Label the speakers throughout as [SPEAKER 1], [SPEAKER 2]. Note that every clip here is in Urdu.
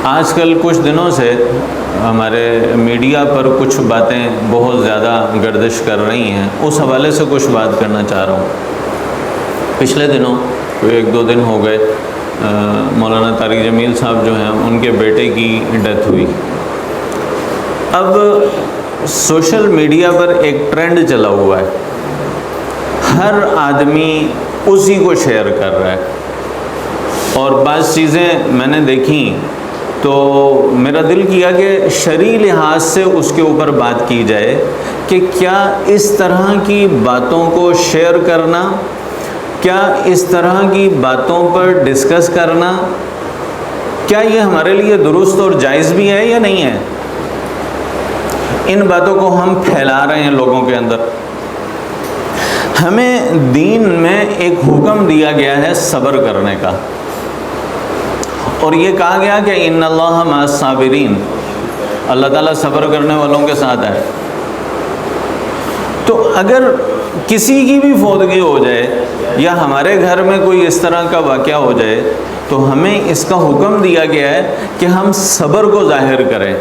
[SPEAKER 1] آج کل کچھ دنوں سے ہمارے میڈیا پر کچھ باتیں بہت زیادہ گردش کر رہی ہیں، اس حوالے سے کچھ بات کرنا چاہ رہا ہوں۔ پچھلے دنوں ایک دو دن ہو گئے، مولانا طارق جمیل صاحب جو ہیں ان کے بیٹے کی ڈیتھ ہوئی۔ اب سوشل میڈیا پر ایک ٹرینڈ چلا ہوا ہے، ہر آدمی اسی کو شیئر کر رہا ہے، اور بعض چیزیں میں نے دیکھیں تو میرا دل کیا کہ شرعی لحاظ سے اس کے اوپر بات کی جائے کہ کیا اس طرح کی باتوں کو شیئر کرنا، کیا اس طرح کی باتوں پر ڈسکس کرنا، کیا یہ ہمارے لیے درست اور جائز بھی ہے یا نہیں ہے؟ ان باتوں کو ہم پھیلا رہے ہیں لوگوں کے اندر۔ ہمیں دین میں ایک حکم دیا گیا ہے صبر کرنے کا، اور یہ کہا گیا کہ ان اللہ مع الصابرین، اللہ تعالیٰ صبر کرنے والوں کے ساتھ ہے۔ تو اگر کسی کی بھی فوتگی ہو جائے یا ہمارے گھر میں کوئی اس طرح کا واقعہ ہو جائے تو ہمیں اس کا حکم دیا گیا ہے کہ ہم صبر کو ظاہر کریں۔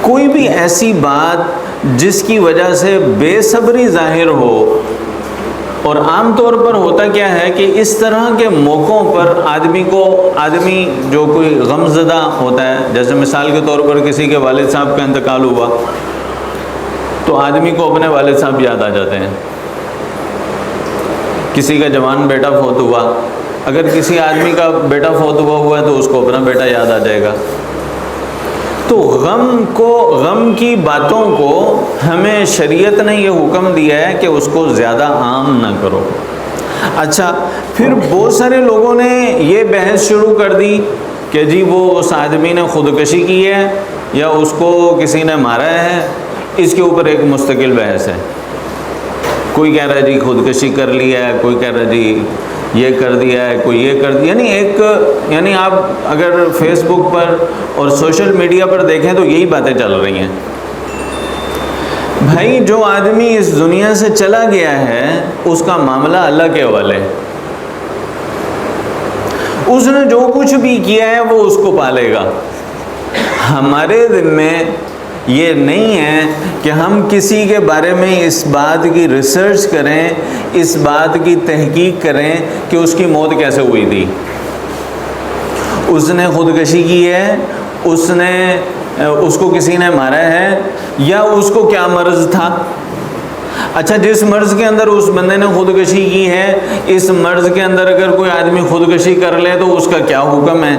[SPEAKER 1] کوئی بھی ایسی بات جس کی وجہ سے بے صبری ظاہر ہو، اور عام طور پر ہوتا کیا ہے کہ اس طرح کے موقعوں پر آدمی جو کوئی غم زدہ ہوتا ہے، جیسے مثال کے طور پر کسی کے والد صاحب کا انتقال ہوا تو آدمی کو اپنے والد صاحب یاد آ جاتے ہیں۔ کسی کا جوان بیٹا فوت ہوا، اگر کسی آدمی کا بیٹا فوت ہوا ہے تو اس کو اپنا بیٹا یاد آ جائے گا۔ تو غم کی باتوں کو ہمیں شریعت نے یہ حکم دیا ہے کہ اس کو زیادہ عام نہ کرو۔ اچھا، پھر بہت سارے لوگوں نے یہ بحث شروع کر دی کہ جی وہ اس آدمی نے خودکشی کی ہے یا اس کو کسی نے مارا ہے، اس کے اوپر ایک مستقل بحث ہے۔ کوئی کہہ رہا ہے جی خودکشی کر لیا ہے، کوئی کہہ رہا ہے جی یہ کر دیا ہے، کوئی یہ کر دیا، یعنی آپ اگر فیس بک پر اور سوشل میڈیا پر دیکھیں تو یہی باتیں چل رہی ہیں۔ بھائی، جو آدمی اس دنیا سے چلا گیا ہے اس کا معاملہ اللہ کے حوالے ہے۔ اس نے جو کچھ بھی کیا ہے وہ اس کو پالے گا۔ ہمارے ذمہ یہ نہیں ہے کہ ہم کسی کے بارے میں اس بات کی ریسرچ کریں، اس بات کی تحقیق کریں کہ اس کی موت کیسے ہوئی تھی، اس نے خودکشی کی ہے، اس کو کسی نے مارا ہے، یا اس کو کیا مرض تھا۔ اچھا، جس مرض کے اندر اس بندے نے خودکشی کی ہے، اس مرض کے اندر اگر کوئی آدمی خودکشی کر لے تو اس کا کیا حکم ہے؟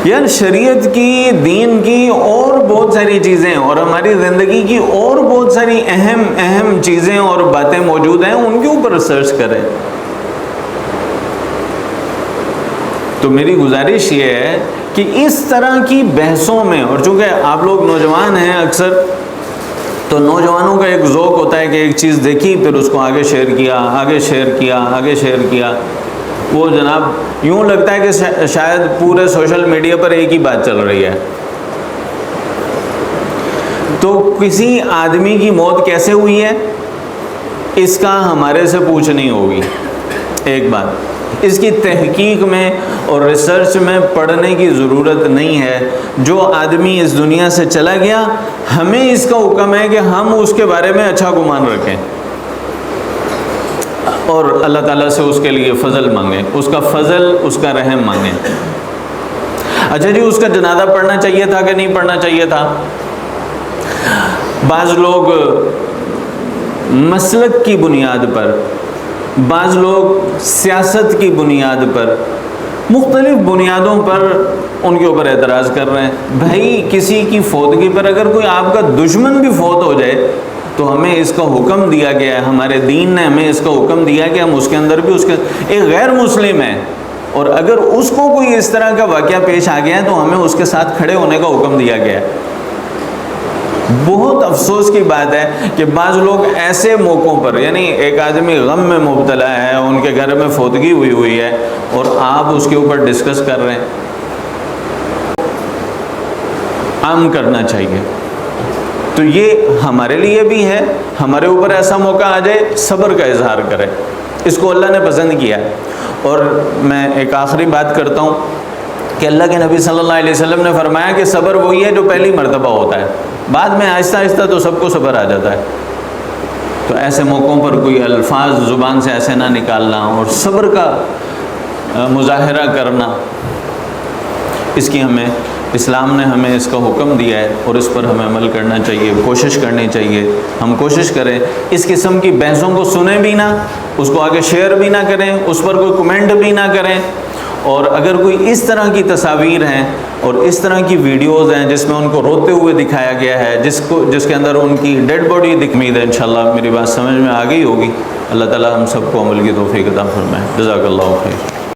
[SPEAKER 1] یار، شریعت کی، دین کی اور بہت ساری چیزیں اور ہماری زندگی کی اور بہت ساری اہم چیزیں اور باتیں موجود ہیں، ان کے اوپر ریسرچ کریں۔ تو میری گزارش یہ ہے کہ اس طرح کی بحثوں میں، اور چونکہ آپ لوگ نوجوان ہیں اکثر، تو نوجوانوں کا ایک ذوق ہوتا ہے کہ ایک چیز دیکھی پھر اس کو آگے شیئر کیا، وہ جناب یوں لگتا ہے کہ شاید پورے سوشل میڈیا پر ایک ہی بات چل رہی ہے۔ تو کسی آدمی کی موت کیسے ہوئی ہے اس کا ہمارے سے پوچھنی ہوگی۔ ایک بات، اس کی تحقیق میں اور ریسرچ میں پڑھنے کی ضرورت نہیں ہے۔ جو آدمی اس دنیا سے چلا گیا، ہمیں اس کا حکم ہے کہ ہم اس کے بارے میں اچھا گمان رکھیں اور اللہ تعالیٰ سے اس کے لیے فضل مانگیں، اس کا فضل، اس کا رحم مانگیں۔ اچھا جی، اس کا جنازہ پڑھنا چاہیے تھا کہ نہیں پڑھنا چاہیے تھا؟ بعض لوگ مسلک کی بنیاد پر، بعض لوگ سیاست کی بنیاد پر، مختلف بنیادوں پر ان کے اوپر اعتراض کر رہے ہیں۔ بھائی، کسی کی فوتگی پر اگر کوئی آپ کا دشمن بھی فوت ہو جائے تو ہمیں اس کا حکم دیا گیا ہے، ہمارے دین نے ہمیں اس کا حکم دیا کہ ہم اس کے اندر بھی ایک غیر مسلم ہے، اور اگر اس کو کوئی اس طرح کا واقعہ پیش آ گیا ہے تو ہمیں اس کے ساتھ کھڑے ہونے کا حکم دیا گیا ہے۔ بہت افسوس کی بات ہے کہ بعض لوگ ایسے موقعوں پر، یعنی ایک آدمی غم میں مبتلا ہے، ان کے گھر میں فوتگی ہوئی ہے، اور آپ اس کے اوپر ڈسکس کر رہے ہیں۔ عام کرنا چاہیے۔ تو یہ ہمارے لیے بھی ہے، ہمارے اوپر ایسا موقع آ جائے، صبر کا اظہار کریں، اس کو اللہ نے پسند کیا ہے۔ اور میں ایک آخری بات کرتا ہوں کہ اللہ کے نبی صلی اللہ علیہ وسلم نے فرمایا کہ صبر وہی ہے جو پہلی مرتبہ ہوتا ہے، بعد میں آہستہ آہستہ تو سب کو صبر آ جاتا ہے۔ تو ایسے موقعوں پر کوئی الفاظ زبان سے ایسے نہ نکالنا اور صبر کا مظاہرہ کرنا، اس کی ہمیں اسلام نے ہمیں اس کا حکم دیا ہے اور اس پر ہمیں عمل کرنا چاہیے، کوشش کرنی چاہیے۔ ہم کوشش کریں اس قسم کی بحثوں کو سنیں بھی نہ، اس کو آگے شیئر بھی نہ کریں، اس پر کوئی کمنٹ بھی نہ کریں، اور اگر کوئی اس طرح کی تصاویر ہیں اور اس طرح کی ویڈیوز ہیں جس میں ان کو روتے ہوئے دکھایا گیا ہے، جس کے اندر ان کی ڈیڈ باڈی امید ہے انشاءاللہ میری بات سمجھ میں آ گئی ہوگی۔ اللہ تعالی ہم سب کو عمل کی توفیق عطا فرمائے۔ جزاک اللہ خیر۔